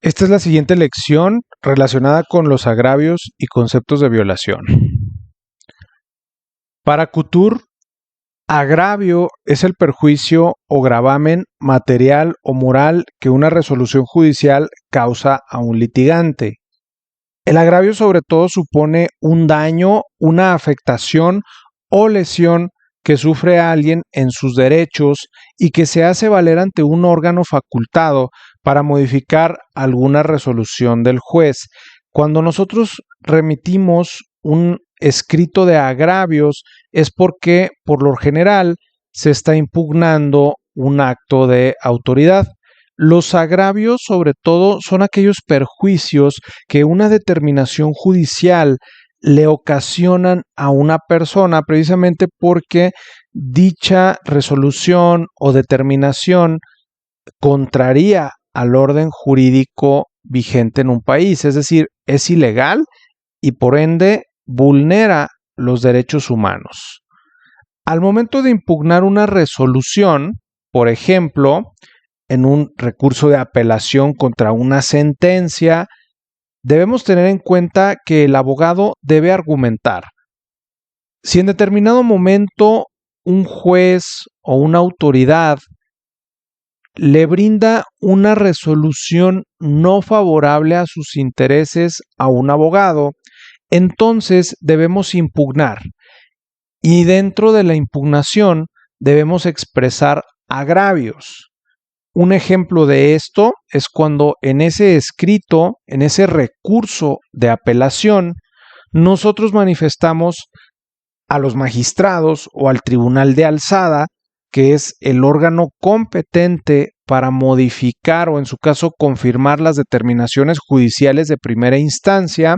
Esta es la siguiente lección relacionada con los agravios y conceptos de violación. Para Couture, agravio es el perjuicio o gravamen material o moral que una resolución judicial causa a un litigante. El agravio sobre todo supone un daño, una afectación o lesión que sufre alguien en sus derechos y que se hace valer ante un órgano facultado para modificar alguna resolución del juez. Cuando nosotros remitimos un escrito de agravios es porque, por lo general, se está impugnando un acto de autoridad. Los agravios, sobre todo, son aquellos perjuicios que una determinación judicial le ocasionan a una persona precisamente porque dicha resolución o determinación contraría al orden jurídico vigente en un país, es decir, es ilegal y por ende vulnera los derechos humanos. Al momento de impugnar una resolución, por ejemplo, en un recurso de apelación contra una sentencia, debemos tener en cuenta que el abogado debe argumentar. Si en determinado momento un juez o una autoridad le brinda una resolución no favorable a sus intereses a un abogado, entonces debemos impugnar. Y dentro de la impugnación debemos expresar agravios. Un ejemplo de esto es cuando en ese escrito, en ese recurso de apelación, nosotros manifestamos a los magistrados o al tribunal de alzada, que es el órgano competente para modificar o en su caso confirmar las determinaciones judiciales de primera instancia,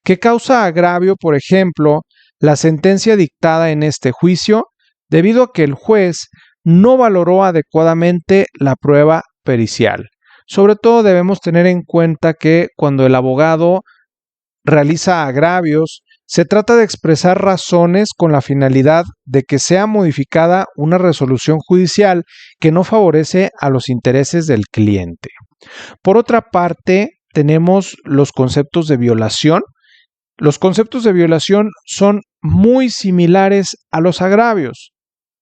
que causa agravio, por ejemplo, la sentencia dictada en este juicio debido a que el juez no valoró adecuadamente la prueba pericial. Sobre todo debemos tener en cuenta que cuando el abogado realiza agravios, se trata de expresar razones con la finalidad de que sea modificada una resolución judicial que no favorece a los intereses del cliente. Por otra parte, tenemos los conceptos de violación. Los conceptos de violación son muy similares a los agravios.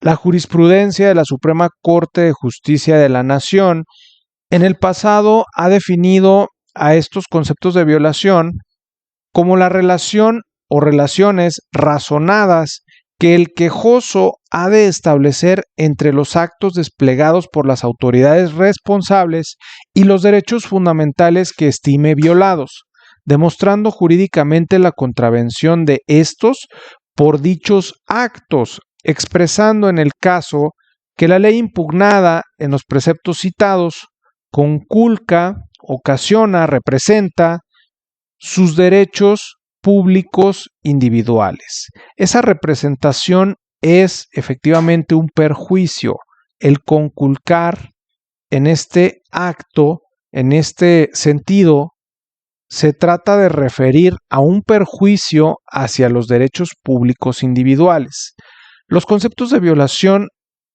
La jurisprudencia de la Suprema Corte de Justicia de la Nación en el pasado ha definido a estos conceptos de violación como la relación o relaciones razonadas que el quejoso ha de establecer entre los actos desplegados por las autoridades responsables y los derechos fundamentales que estime violados, demostrando jurídicamente la contravención de estos por dichos actos, expresando en el caso que la ley impugnada en los preceptos citados conculca, ocasiona, representa sus derechos públicos individuales. Esa representación es efectivamente un perjuicio, el conculcar en este acto, en este sentido, se trata de referir a un perjuicio hacia los derechos públicos individuales. Los conceptos de violación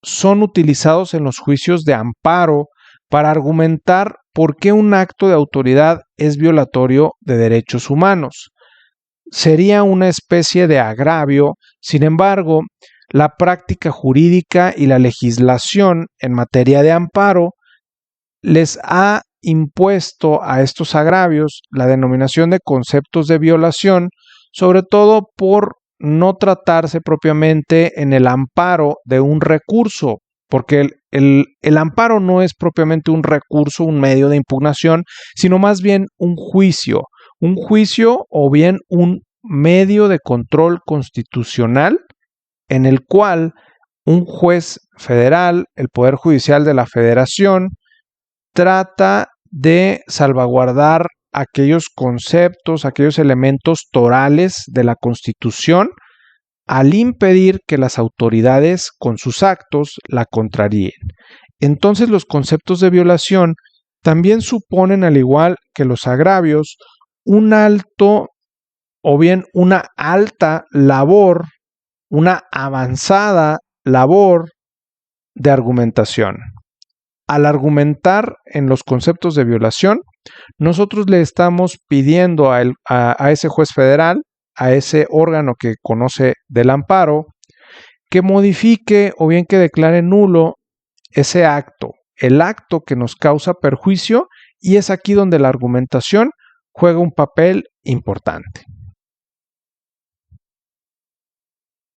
son utilizados en los juicios de amparo para argumentar por qué un acto de autoridad es violatorio de derechos humanos. Sería una especie de agravio, sin embargo, la práctica jurídica y la legislación en materia de amparo les ha impuesto a estos agravios la denominación de conceptos de violación, sobre todo por no tratarse propiamente en el amparo de un recurso, porque el amparo no es propiamente un recurso, un medio de impugnación, sino más bien un juicio o bien un medio de control constitucional en el cual un juez federal, el Poder Judicial de la Federación, trata de salvaguardar aquellos conceptos, aquellos elementos torales de la Constitución al impedir que las autoridades con sus actos la contraríen. Entonces los conceptos de violación también suponen, al igual que los agravios, un alto o bien una alta labor, una avanzada labor de argumentación. Al argumentar en los conceptos de violación, nosotros le estamos pidiendo a ese juez federal, a ese órgano que conoce del amparo, que modifique o bien que declare nulo ese acto, el acto que nos causa perjuicio, y es aquí donde la argumentación juega un papel importante.